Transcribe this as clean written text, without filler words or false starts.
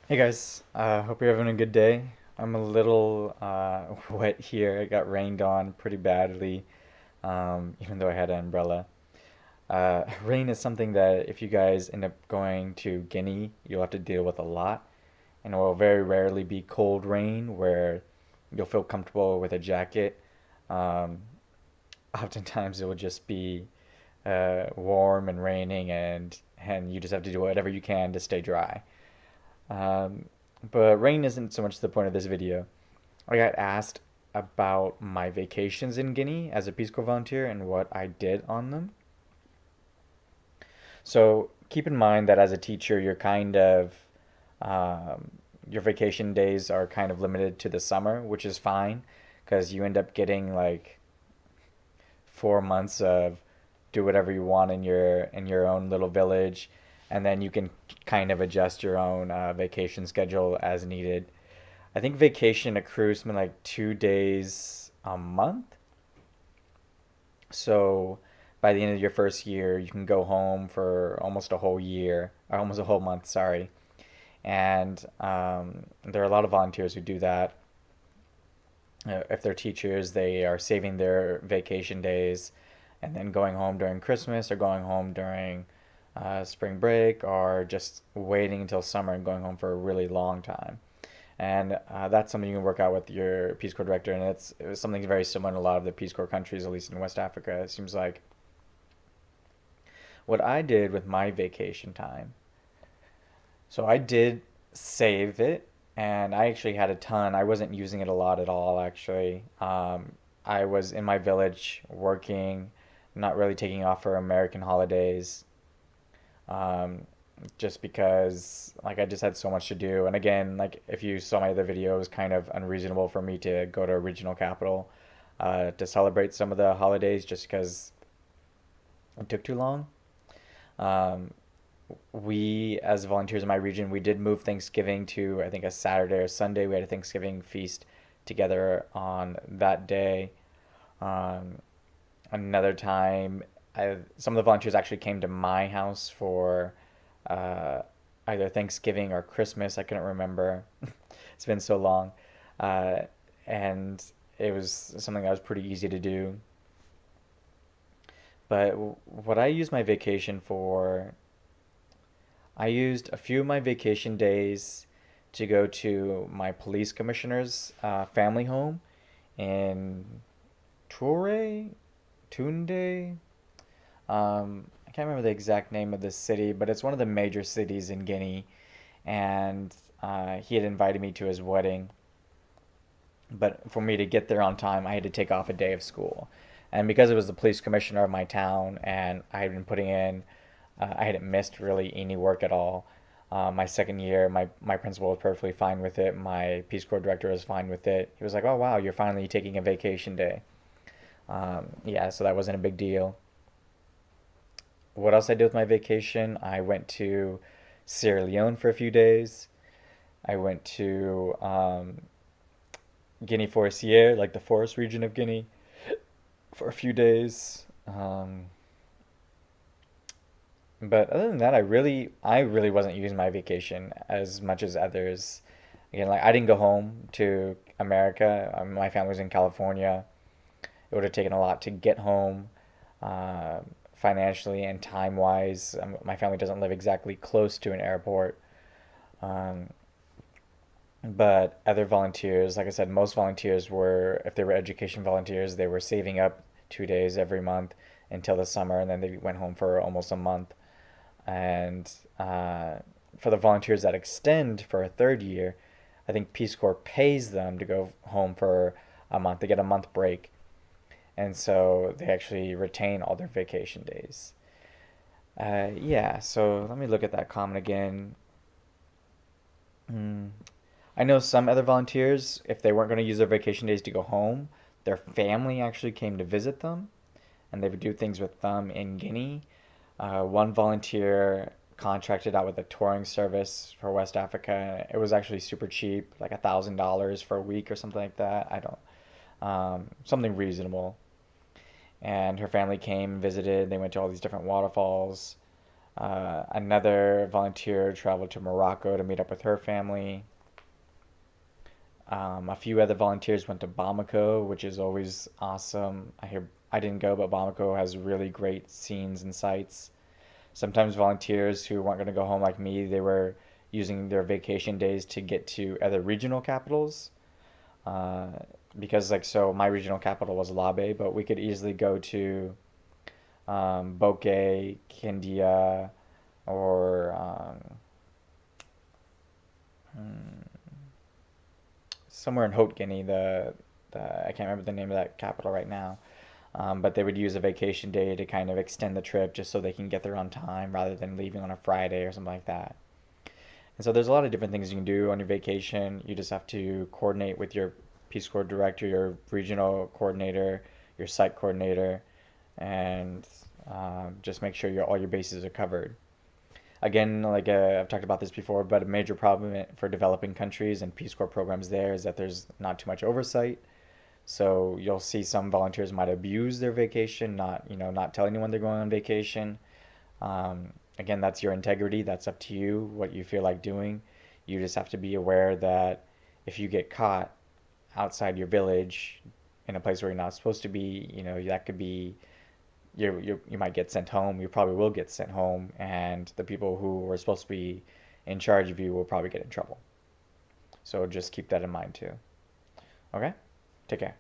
Hey guys, hope you're having a good day. I'm a little wet here. I got rained on pretty badly, even though I had an umbrella. Rain is something that if you guys end up going to Guinea, you'll have to deal with a lot. And it will very rarely be cold rain where you'll feel comfortable with a jacket. Um, Oftentimes it will just be warm and raining, and you just have to do whatever you can to stay dry. Um, but rain isn't so much the point of this video. I got asked about my vacations in Guinea as a Peace Corps volunteer and what I did on them. So keep in mind that as a teacher, um, your vacation days are kind of limited to the summer, which is fine because you end up getting like 4 months of do whatever you want in your own little village, and then you can kind of adjust your own vacation schedule as needed. I think vacation accrues something like 2 days a month. So by the end of your first year, you can go home for almost a whole year, or almost a whole month, sorry. And there are a lot of volunteers who do that. If they're teachers, they are saving their vacation days and then going home during Christmas or going home during spring break or just waiting until summer and going home for a really long time. And that's something you can work out with your Peace Corps director, and it was something very similar in a lot of the Peace Corps countries, at least in West Africa. It seems like what I did with my vacation time. So I did save it, and I actually had a ton. I wasn't using it a lot at all, actually. I was in my village working, not really taking off for American holidays, um, just because like I just had so much to do. And again, like if you saw my other video, it was kind of unreasonable for me to go to a regional capital to celebrate some of the holidays just because it took too long. Um, we, as volunteers in my region, we did move Thanksgiving to I think a Saturday or Sunday. We had a Thanksgiving feast together on that day. Um, Another time, some of the volunteers actually came to my house for uh, either Thanksgiving or Christmas. I couldn't remember. It's been so long. Uh, and it was something that was pretty easy to do. But what I used my vacation for, I used a few of my vacation days to go to my police commissioner's family home in Toure, Tunde. I can't remember the exact name of the city, but it's one of the major cities in Guinea. And he had invited me to his wedding. But for me to get there on time, I had to take off a day of school. And because it was the police commissioner of my town, and I had been putting in, I hadn't missed really any work at all. My second year, my principal was perfectly fine with it. My Peace Corps director was fine with it. He was like, "Oh wow, you're finally taking a vacation day." Yeah, so that wasn't a big deal. What else I did with my vacation? I went to Sierra Leone for a few days. I went to Guinea Forestier, like the forest region of Guinea, for a few days. But other than that, I really wasn't using my vacation as much as others. Again, like I didn't go home to America. My family was in California. It would have taken a lot to get home, uh, financially and time wise. My family doesn't live exactly close to an airport. Um, but other volunteers, like I said, most volunteers were, if they were education volunteers, they were saving up 2 days every month until the summer, and then they went home for almost a month. And for the volunteers that extend for a third year, I think Peace Corps pays them to go home for a month. They get a month break. And so they actually retain all their vacation days. Yeah, so let me look at that comment again. Hmm. I know some other volunteers, if they weren't going to use their vacation days to go home, their family actually came to visit them, and they would do things with them in Guinea. One volunteer contracted out with a touring service for West Africa. It was actually super cheap, like $1,000 for a week or something like that. I don't, something reasonable. And her family came, visited. They went to all these different waterfalls. Another volunteer traveled to Morocco to meet up with her family. A few other volunteers went to Bamako, which is always awesome. I didn't go, but Bamako has really great scenes and sights. Sometimes volunteers who weren't going to go home like me, they were using their vacation days to get to other regional capitals. Uh, because like so, my regional capital was Labe, but we could easily go to Bokeh, Kindia, or somewhere in Haute Guinea. I can't remember the name of that capital right now. But they would use a vacation day to kind of extend the trip just so they can get there on time rather than leaving on a Friday or something like that. And so there's a lot of different things you can do on your vacation. You just have to coordinate with your Peace Corps director, your regional coordinator, your site coordinator, and just make sure all your bases are covered. Again, like I've talked about this before, but a major problem for developing countries and Peace Corps programs there is that there's not too much oversight. So you'll see some volunteers might abuse their vacation, not tell anyone they're going on vacation. Again, that's your integrity. That's up to you, what you feel like doing. You just have to be aware that if you get caught outside your village in a place where you're not supposed to be, that could be you might get sent home. You probably will get sent home, and the people who were supposed to be in charge of you will probably get in trouble. So just keep that in mind too. Okay? Take care.